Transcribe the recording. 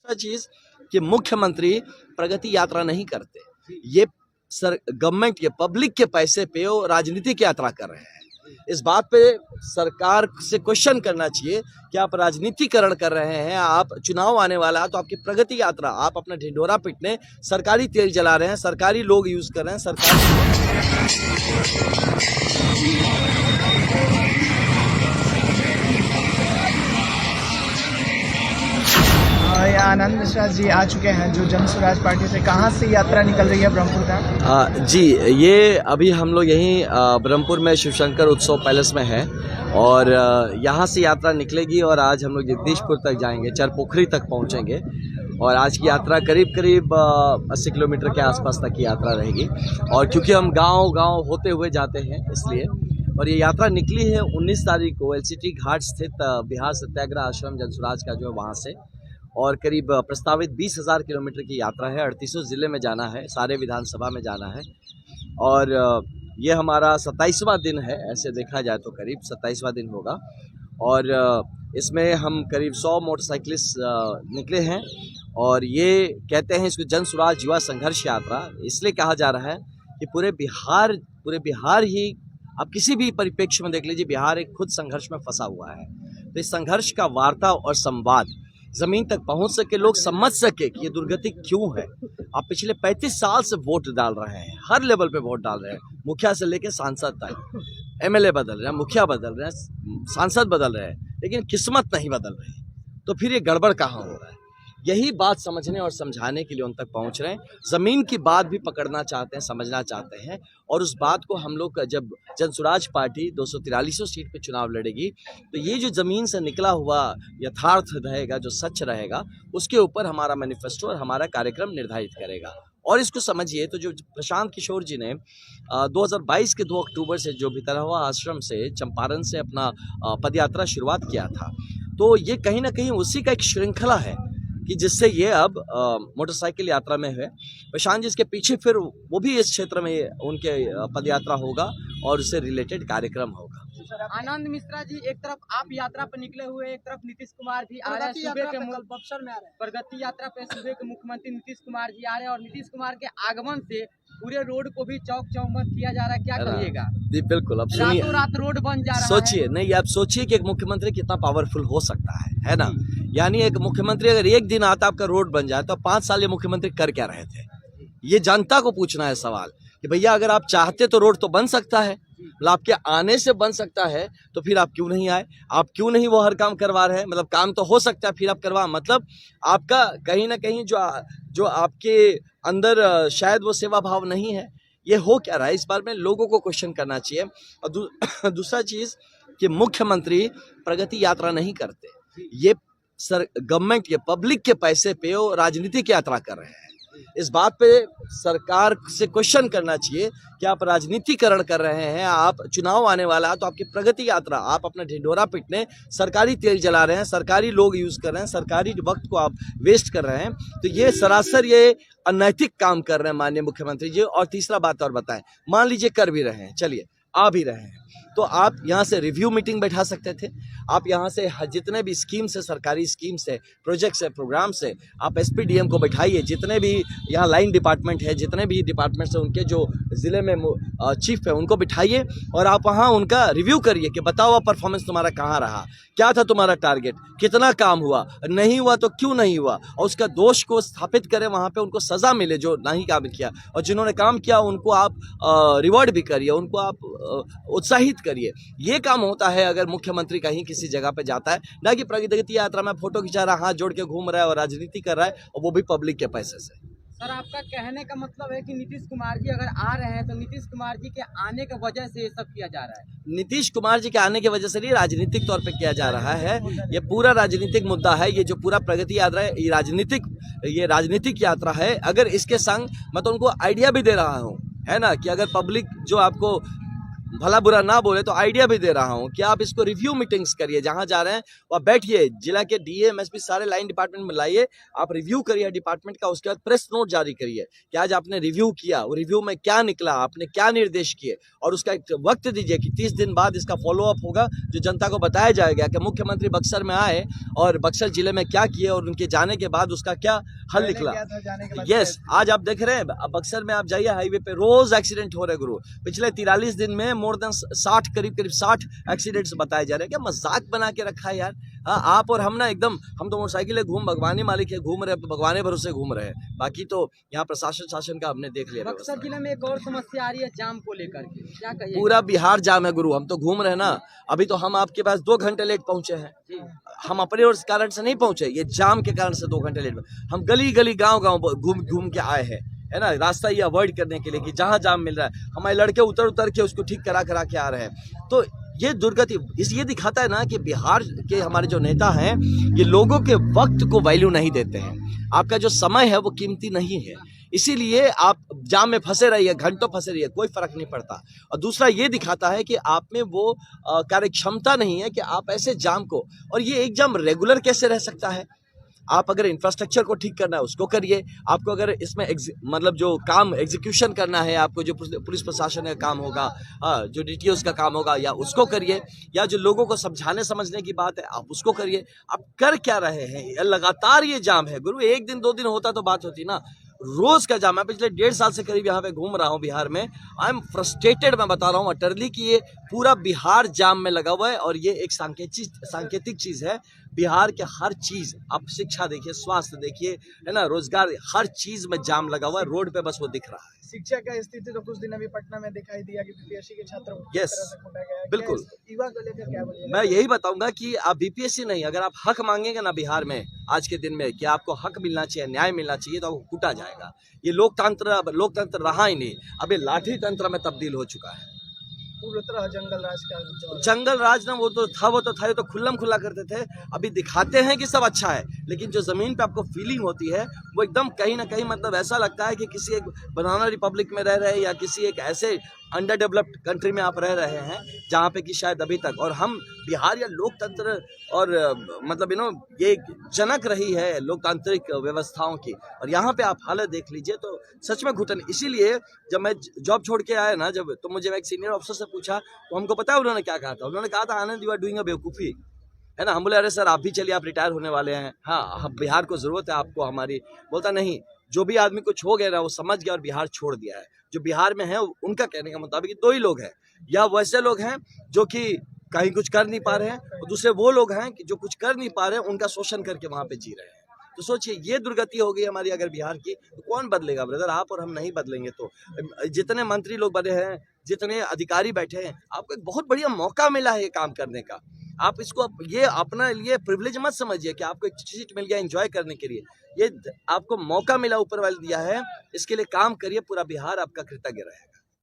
दूसरा चीज कि मुख्यमंत्री प्रगति यात्रा नहीं करते, ये गवर्नमेंट के पब्लिक के पैसे पे वो राजनीतिक यात्रा कर रहे हैं। इस बात पे सरकार से क्वेश्चन करना चाहिए कि आप राजनीतिकरण कर रहे हैं, आप चुनाव आने वाला है तो आपकी प्रगति यात्रा, आप अपना ढिंढोरा पीटने सरकारी तेल जला रहे हैं, सरकारी लोग यूज कर रहे हैं, आनंद मिश्रा जी आ चुके हैं जो जन स्वराज पार्टी से। कहाँ से यात्रा निकल रही है ब्रह्मपुर का? जी, ये अभी हम लोग यहीं ब्रह्मपुर में शिवशंकर उत्सव पैलेस में है और यहाँ से यात्रा निकलेगी और आज हम लोग जगदीशपुर तक जाएंगे, चरपोखरी तक पहुँचेंगे और आज की यात्रा करीब 80 किलोमीटर के आसपास तक की यात्रा रहेगी। और क्योंकि हम गांव होते हुए जाते हैं इसलिए, और ये यात्रा निकली है 19 तारीख को एलसीटी घाट स्थित बिहार सत्याग्रह आश्रम जनसुराज का जो है वहाँ से, और करीब प्रस्तावित 20,000 किलोमीटर की यात्रा है। 38 जिले में जाना है, सारे विधानसभा में जाना है और ये हमारा 27वां दिन है, ऐसे देखा जाए तो करीब 27वां दिन होगा। और इसमें हम करीब 100 मोटरसाइकिलिस्ट निकले हैं और ये कहते हैं इसको जन स्वराज युवा संघर्ष यात्रा इसलिए कहा जा रहा है कि पूरे बिहार ही, आप किसी भी परिप्रेक्ष्य में देख लीजिए, बिहार एक खुद संघर्ष में फंसा हुआ है। तो इस संघर्ष का वार्ता और संवाद जमीन तक पहुंच सके, लोग समझ सके कि ये दुर्गति क्यों है। आप पिछले 35 साल से वोट डाल रहे हैं, हर लेवल पे वोट डाल रहे हैं, मुखिया से लेकर सांसद तक, एमएलए बदल रहे हैं, मुखिया बदल रहे हैं, सांसद बदल रहे हैं, लेकिन किस्मत नहीं बदल रही। तो फिर ये गड़बड़ कहाँ हो रहा है? यही बात समझने और समझाने के लिए उन तक पहुंच रहे हैं। जमीन की बात भी पकड़ना चाहते हैं, समझना चाहते हैं, और उस बात को हम लोग जब जनसुराज पार्टी 243 सीट पे चुनाव लड़ेगी तो ये जो जमीन से निकला हुआ यथार्थ रहेगा, जो सच रहेगा, उसके ऊपर हमारा मैनिफेस्टो और हमारा कार्यक्रम निर्धारित करेगा। और इसको समझिए तो जो प्रशांत किशोर जी ने 2022 के 2 अक्टूबर से जो भितरहवा आश्रम से चंपारण से अपना पदयात्रा शुरुआत किया था, तो ये कहीं ना कहीं उसी का एक श्रृंखला है कि जिससे ये अब मोटरसाइकिल यात्रा में है। प्रशांत जी इसके पीछे फिर वो भी इस क्षेत्र में उनके पदयात्रा होगा और उससे रिलेटेड कार्यक्रम होगा। आनंद मिश्रा जी, एक तरफ आप यात्रा पर निकले हुए, एक तरफ नीतीश कुमार भी आ रहे हैं, सूबे के बक्सर में आ रहे हैं, प्रगति यात्रा पे सूबे के मुख्यमंत्री नीतीश कुमार जी आ रहे हैं और नीतीश कुमार के आगमन से पूरे रोड को भी चौक चौबंद किया जा रहा है, क्या कहिएगा? जी बिल्कुल, अब सुनिए, रातों रात रोड बन जा रहा है। सोचिए, नहीं आप सोचिए कि एक मुख्यमंत्री कितना पावरफुल हो सकता है ना? यानी एक मुख्यमंत्री अगर एक दिन आता आपका रोड बन जाए तो 5 साल ये मुख्यमंत्री कर क्या रहे थे? ये जनता को पूछना है सवाल कि भैया अगर आप चाहते तो रोड तो बन सकता है, मतलब आपके आने से बन सकता है, तो फिर आप क्यों नहीं आए? आप क्यों नहीं वो हर काम करवा रहे हैं? मतलब काम तो हो सकता है, फिर आप करवा, मतलब आपका कहीं ना कहीं जो आपके अंदर शायद वो सेवा भाव नहीं है। ये हो क्या रहा है? इस बार में लोगों को क्वेश्चन करना चाहिए। और दूसरा चीज कि मुख्यमंत्री प्रगति यात्रा नहीं करते, ये गवर्नमेंट के पब्लिक के पैसे पे वो राजनीतिक यात्रा कर रहे हैं। इस बात पे सरकार से क्वेश्चन करना चाहिए कि आप राजनीतिकरण कर रहे हैं, आप चुनाव आने वाला है तो आपकी प्रगति यात्रा, आप अपना ढिंढोरा पीटने सरकारी तेल जला रहे हैं, सरकारी लोग यूज कर रहे हैं, सरकारी वक्त को आप वेस्ट कर रहे हैं। तो ये सरासर ये अनैतिक काम कर रहे हैं माननीय मुख्यमंत्री जी। और तीसरा बात और बताएं, मान लीजिए कर भी रहे हैं, चलिए आ भी रहे हैं, तो आप यहाँ से रिव्यू मीटिंग बैठा सकते थे। आप यहाँ से जितने भी स्कीम से, सरकारी स्कीम से, प्रोजेक्ट से, प्रोग्राम से, आप एसपीडीएम को बैठाइए, जितने भी यहाँ लाइन डिपार्टमेंट है, जितने भी डिपार्टमेंट से उनके जो जिले में चीफ है उनको बिठाइए और आप वहाँ उनका रिव्यू करिए कि बताओ परफॉर्मेंस तुम्हारा कहाँ रहा, क्या था तुम्हारा टारगेट, कितना काम हुआ, नहीं हुआ तो क्यों नहीं हुआ, और उसका दोष को स्थापित करें, वहाँ पे उनको सजा मिले जो नहीं काम किया, और जिन्होंने काम किया उनको आप रिवॉर्ड भी करिए, उनको आप उत्साहित करिए। ये काम होता है अगर मुख्यमंत्री कहीं किसी जगह पे जाता है, ना कि प्रगति यात्रा में फोटो खिंचा रहा है, हाथ जोड़ के घूम रहा है और राजनीति कर रहा है, और वो भी पब्लिक के पैसे से। सर, आपका कहने का मतलब है कि नीतीश कुमार जी अगर आ रहे हैं तो नीतीश कुमार जी के आने की वजह से ये सब किया जा रहा है? नीतीश कुमार जी के आने की वजह से नहीं, राजनीतिक तौर पे किया जा रहा है। ये पूरा राजनीतिक मुद्दा है। ये जो पूरा प्रगति यात्रा है ये राजनीतिक यात्रा है। अगर इसके संग मैं तो उनको आइडिया भी दे रहा हूँ, है ना, कि अगर पब्लिक जो आपको भला बुरा ना बोले तो आइडिया भी दे रहा हूँ कि आप इसको रिव्यू मीटिंग्स करिए, जहां जा रहे हैं वहाँ बैठिए, जिला के डीए एमएसपी सारे लाइन डिपार्टमेंट में लाइए, आप रिव्यू करिए डिपार्टमेंट का, उसके बाद प्रेस नोट जारी करिए कि आज आपने रिव्यू किया, वो रिव्यू में क्या निकला, आपने क्या निर्देश किए, और उसका एक वक्त दीजिए कि 30 दिन बाद इसका फॉलोअप होगा, जो जनता को बताया जाएगा कि मुख्यमंत्री बक्सर में आए और बक्सर जिले में क्या किए और उनके जाने के बाद उसका क्या हल निकला। यस, आज आप देख रहे हैं बक्सर में, आप जाइए हाईवे पे रोज एक्सीडेंट हो रहे गुरु, पिछले 43 दिन में मोर देन 60 करीब 60 एक्सीडेंट्स बताए जा रहे हैं। क्या मजाक बना के रखा है यार। हाँ, आप और हम ना एकदम, हम तो मोटरसाइकिल घूम भगवानी मालिक है, घूम रहे, भगवाने भरोसे घूम रहे हैं, बाकी तो यहाँ प्रशासन शासन का हमने देख लिया। बक्सर जिले में एक और समस्या आ रही है जाम को लेकर के, क्या कहिए? पूरा बिहार जाम है गुरु, हम तो घूम रहे हैं ना, अभी तो हम आपके पास 2 घंटे लेट पहुंचे हैं, हम अपने और कारण से नहीं पहुंचे, ये जाम के कारण से 2 घंटे लेट। हम गली गली गांव गांव घूम के आए हैं, है ना, रास्ता ये अवॉइड करने के लिए कि जहां जाम मिल रहा है हमारे लड़के उतर के उसको ठीक करा के आ रहे हैं। तो ये दुर्गति ये दिखाता है ना कि बिहार के हमारे जो नेता हैं ये लोगों के वक्त को वैल्यू नहीं देते हैं। आपका जो समय है वो कीमती नहीं है, इसीलिए आप जाम में फंसे रहिए, घंटों फंसे रहिए, कोई फर्क नहीं पड़ता। और दूसरा ये दिखाता है कि आप में वो कार्य क्षमता नहीं है कि आप ऐसे जाम को, और ये एक जाम रेगुलर कैसे रह सकता है। आप अगर इंफ्रास्ट्रक्चर को ठीक करना है उसको करिए, आपको अगर इसमें मतलब जो काम एग्जीक्यूशन करना है, आपको जो पुलिस प्रशासन का काम होगा, जो डीटीओ का काम होगा, या उसको करिए, या जो लोगों को समझाने समझने की बात है आप उसको करिए। आप कर क्या रहे हैं? लगातार ये जाम है गुरु, 1 दिन 2 दिन होता तो बात होती ना, रोज का जाम है। पिछले 1.5 साल से करीब यहाँ पे घूम रहा हूँ बिहार में, आई एम फ्रस्ट्रेटेड, मैं बता रहा हूँ अटरली कि ये पूरा बिहार जाम में लगा हुआ है। और ये एक सांकेतिक चीज है, बिहार के हर चीज, आप शिक्षा देखिए, स्वास्थ्य देखिए, है ना, रोजगार, हर चीज में जाम लगा हुआ है, रोड पे बस वो दिख रहा है। शिक्षा का स्थिति तो कुछ दिन अभी पटना में दिखाई दिया कि बीपीएससी के छात्रों को यस, बिल्कुल, युवा को लेकर क्या बोलिए? मैं यही बताऊंगा कि आप बीपीएससी नहीं, अगर आप हक मांगेंगे ना बिहार में आज के दिन में कि आपको हक मिलना चाहिए, न्याय मिलना चाहिए, तो आपको कूटा जाएगा। ये लोकतंत्र रहा ही नहीं, अब ये लाठी तंत्र में तब्दील हो चुका है। पूरी तरह जंगल राज ना, वो तो था, ये तो खुल्लम खुल्ला करते थे। अभी दिखाते हैं कि सब अच्छा है, लेकिन जो जमीन पे आपको फीलिंग होती है वो एकदम कहीं ना कहीं, मतलब ऐसा लगता है कि किसी एक बनाना रिपब्लिक में रह रहे हैं, या किसी एक ऐसे अंडर डेवलप्ड कंट्री में आप रह रहे हैं जहाँ पे कि शायद अभी तक, और हम बिहार या लोकतंत्र और मतलब ये जनक रही है लोकतांत्रिक व्यवस्थाओं की, और यहाँ पे आप हालत देख लीजिए तो सच में घुटन। इसीलिए जब मैं जॉब छोड़ के आया ना, जब तो मुझे एक सीनियर ऑफिसर से पूछा तो हमको पता है उन्होंने क्या कहा था। उन्होंने कहा था, आनंद यू आर डूइंग अ बेवकूफ़ी, है ना। हम बोले अरे सर आप भी चलिए, आप रिटायर होने वाले हैं, हाँ बिहार को जरूरत है आपको हमारी। बोलता नहीं, जो भी आदमी कुछ हो गया ना वो समझ गया और बिहार छोड़ दिया है। जो बिहार में है उनका कहने का मुताबिक 2 ही लोग हैं, या वैसे लोग हैं जो कि कहीं कुछ कर नहीं पा रहे हैं, और दूसरे वो लोग हैं कि जो कुछ कर नहीं पा रहे हैं, उनका शोषण करके वहां पे जी रहे हैं। तो सोचिए ये दुर्गति हो गई हमारी अगर बिहार की, तो कौन बदलेगा ब्रदर? आप और हम नहीं बदलेंगे तो। जितने मंत्री लोग बने हैं, जितने अधिकारी बैठे हैं, आपको एक बहुत बढ़िया मौका मिला है ये काम करने का। आप इसको ये अपना लिए प्रिविलेज मत समझिए कि आपको एक सीट मिल गया एंजॉय करने के लिए। ये आपको मौका मिला, ऊपर वाले दिया है, इसके लिए काम करिए, पूरा बिहार आपका कृतज्ञ रहेगा।